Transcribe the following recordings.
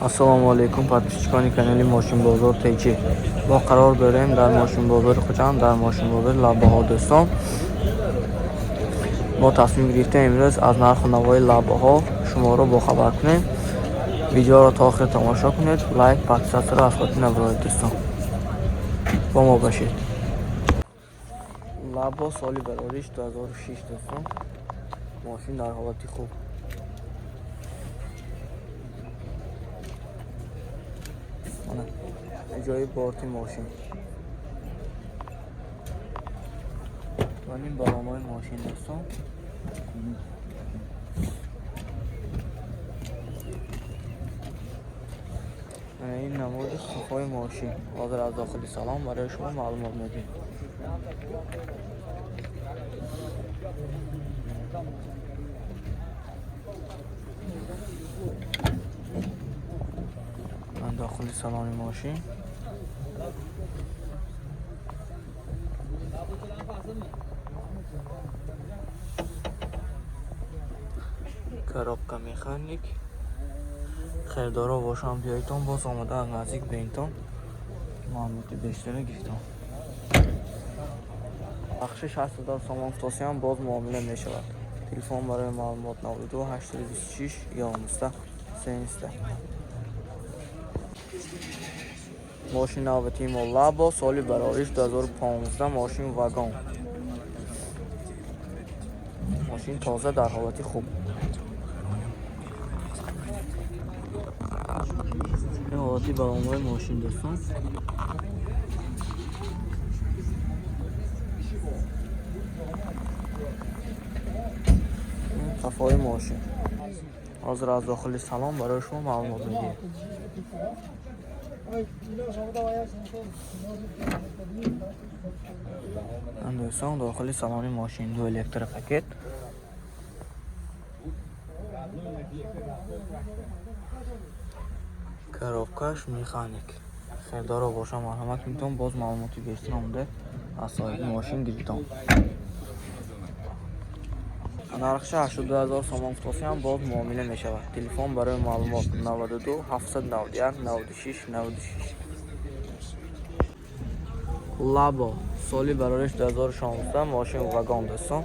ассалому алайкум, подписчикони канали Мошин Бозор Тайчи. Мо қарор дорем дар Мошин Бозори Хучанд, дар Мошин Бозори лаббаҳо дӯстон. Мо тасмим гирифтем имрӯз аз нарху навои лаббаҳо шуморо бохабар кунем. Видеоро то охир тамошо кунед, лайк, подписатсияро аз хотири набароед дӯстон. Бо мо бошед. Лаббо соли барориш 2006 дӯстон. Мошин дар ҳолати хуб. جای بارتی ماشین و این بالامای ماشین دوستان. این نمود صفای ماشین. حاضر از داخلی سلام برای شما معلومات میدیم. من داخلی سلام ماشین коробка механик. خیردارا باشم بیایتون باز آمده از نزدیک به اینتون معلومات بیشتری گرفتم. بخشش 80,000 سامان توصیهم باز معامله می شود. تلفن برای معلومات 92 826 11 13. ماشین نوبتی ما لابو سالی برایش 2015 ماشین واگن. ماشین تازه در حالت خوب. این حالتی برامون ماشین دوستان. صفای ماشین. حاضر از داخل سلام برای شما معلومات میدیم. دوستان داخل سالن ماشین دو الکتر پاکت. коробкаш механик. خیردارا باشم مرحمت میتونم باز معلوماتی بیشتر آمده از صاحب ماشین گرفتم. نرخش 82,000 سامان توصیهم باز معامله می شود. تلفن برای معلومات 92 791 96 96. لابو سالی برایش 2016 ماشین واگن دوستان.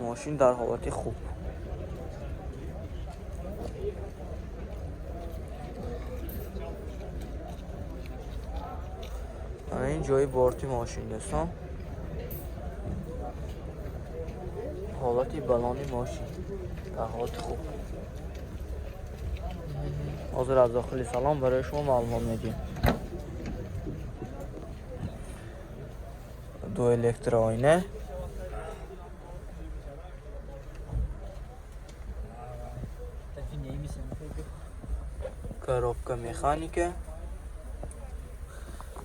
ماشین در حالت خوب. این جای بارتی ماشین دوستان. حالتی بلانی ماشین در حالت خوب. حاضر از داخل سلام برای شما معلومات میدیم. دو الکتر آینه. коробка механика.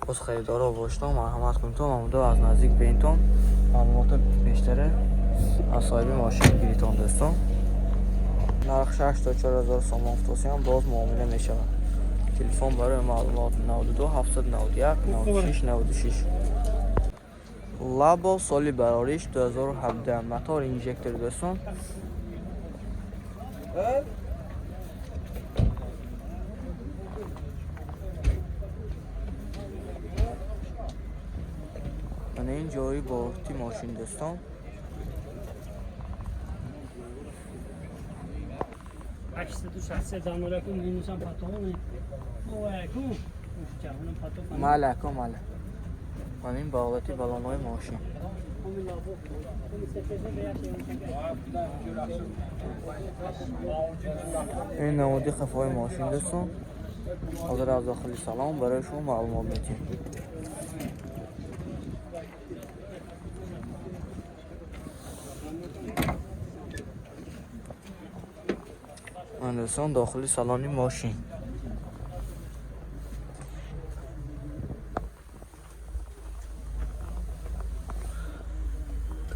باز خریدارا باشتم مرحمت کنید آمده از نزدیک به اینتون معلومات بیشتره از صاحب ماشین گیریتون دوستان. نرخ 84,000 سامان توصیهم باز معامله می شود. تلفن برای معلومات 92 791 96 96. لابو سالی براریش 2017 موتور اینجکتور دوستان. این جایی بارتی ماشین دوستان. مالکم مال. همین باغاتی بالانای ماشین. این نمودی خفای ماشین دوستان. حاضر از داخل سلام برای شما معلومات میدیم. دوستان داخلی سالن ماشین.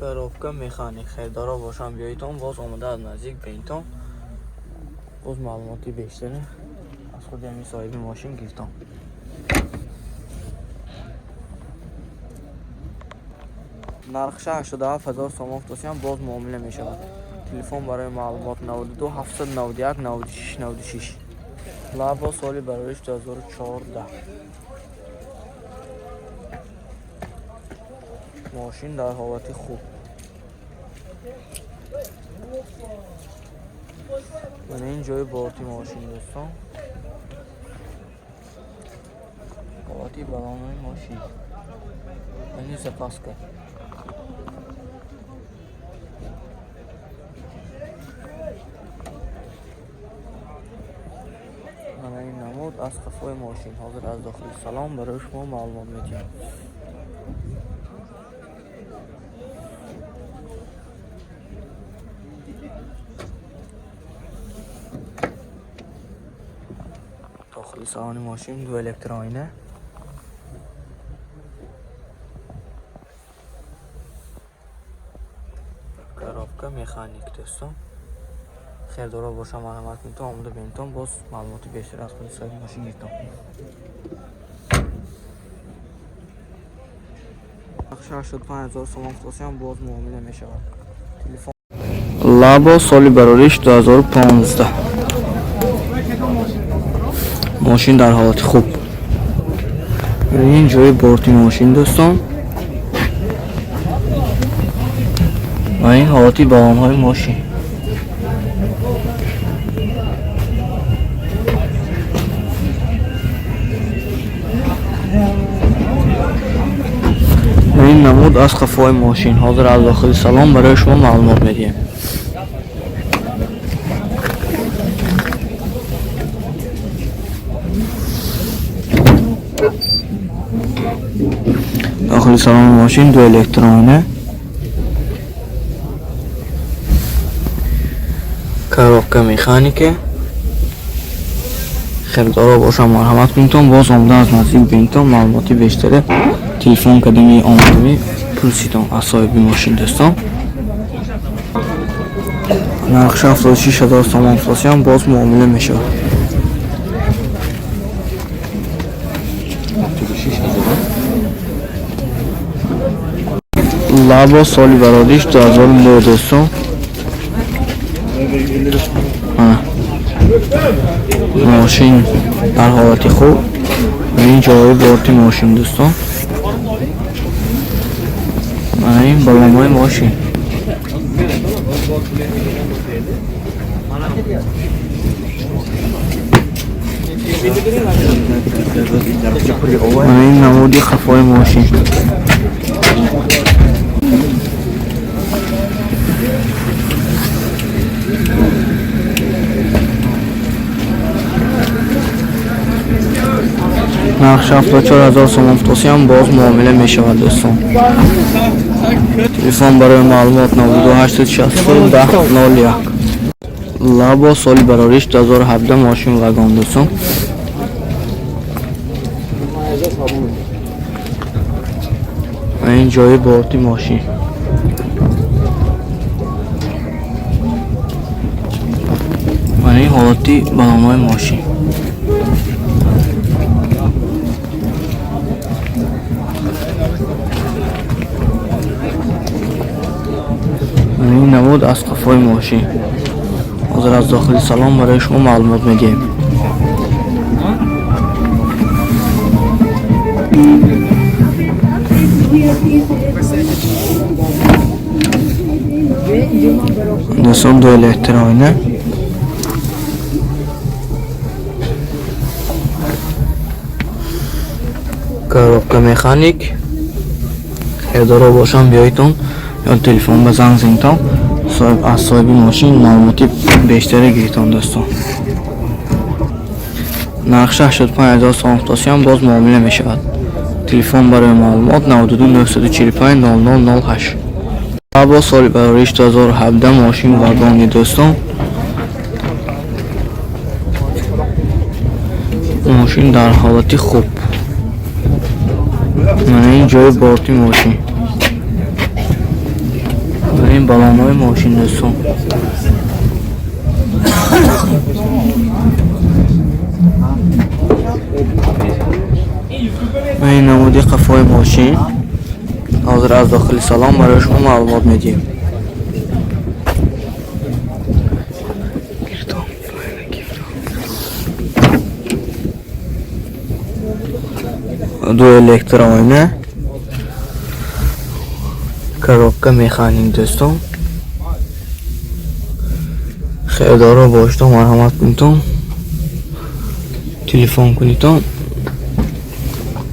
коробка механик. خیردارا باشم بیایتون باز آمده از نزدیک به اینتون باز معلوماتی بیشتره از خود همین صاحب ماشین گرفتم. нархш 87000 сомон футосиям боз муомила мешавад. Телефон барои маълумот 92 791 96 96. Лабо соли бароиш 2014. ماشین در حالت خوب. من این جای بارتی ماشین دوستان. حالتی بلانوی ماشین. این سپاس کرد. من این نمود از قفای ماشین. حاضر از داخل سلام برای شما معلومات میدیم. داخل سالن ماشین دو الکترونیه. коробка механик دوستان. خیر دورا باشم مرحمت میتونم آمده بینتون باز معلوماتی بیشتر از خود سایت ماشین گیرتم. نقشه 85000 سوم فروشم باز معامله میشود. تلفن لابو سالی براریش 2015. ماشین در حالت خوب. این جای بورتی ماشین دوستان. و این حالتی بالان‌های ماشین. این نمود از قفای ماشین. حاضر از داخل سلام برای شما معلومات میدیم. داخل سالن ماشین دو الکترونه. коробка механики. خیردارا باشم مرحمت میتونم باز آمده از نزدیک بینتون معلوماتی بیشتره تلفن کدمی آمدمی پرسیدم از صاحبی ماشین دوستان. نقشه 76000 سوم فروشم باز معامله میشه. لابو سالی برادیش 2009 دوستان. ماشین در حالت خوب. این جای بارتی ماشین دوستان. این بالامای ماشین. این نمودی خفای ماشین. نقش 74000 سوم فروشم باز معامله میشود دوستان. تلفن برای معلومات 92860 لابو سالی براریش 2017 ماشین واگن دوستان. این جای بارتی ماشین. من این حالتی بالان‌های ماشین. این نمود از قفای ماشین. حاضر از داخل سلام برای شما معلومات میدیم. دوستان دو الکترونه. коробка механик. خیردارا باشم بیایتون یا تلفن بزن زنتان از صاحبی ماشین معلوماتی بیشتری گیرتان دوستان. نقشه 85000 سوم فروشم باز معامله میشود. تلفن برای معلومات 92 945 0008. لابو سالی براریش 2017 ماشین واگن دوستان. ماشین در حالتی خوب. من این جای بارتی ماشین. این بالان‌های ماشین دوستان. این نمودی قفای ماشین. حاضر از داخل سالن برای شما معلومات میدیم. دو الکترونی коробка механик دوستان. خیردارا باشید و مرحمت کنید، تلفن کنید،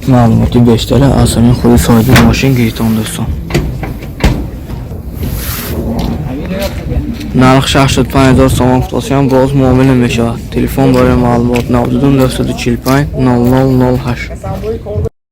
معلوماتی بیشتر از همین خود صاحب ماشین گیرید دوستان. نرخ 65000 سوم افتادیم، باز معامله میشه. تلفن برای معلومات 92 245 0008.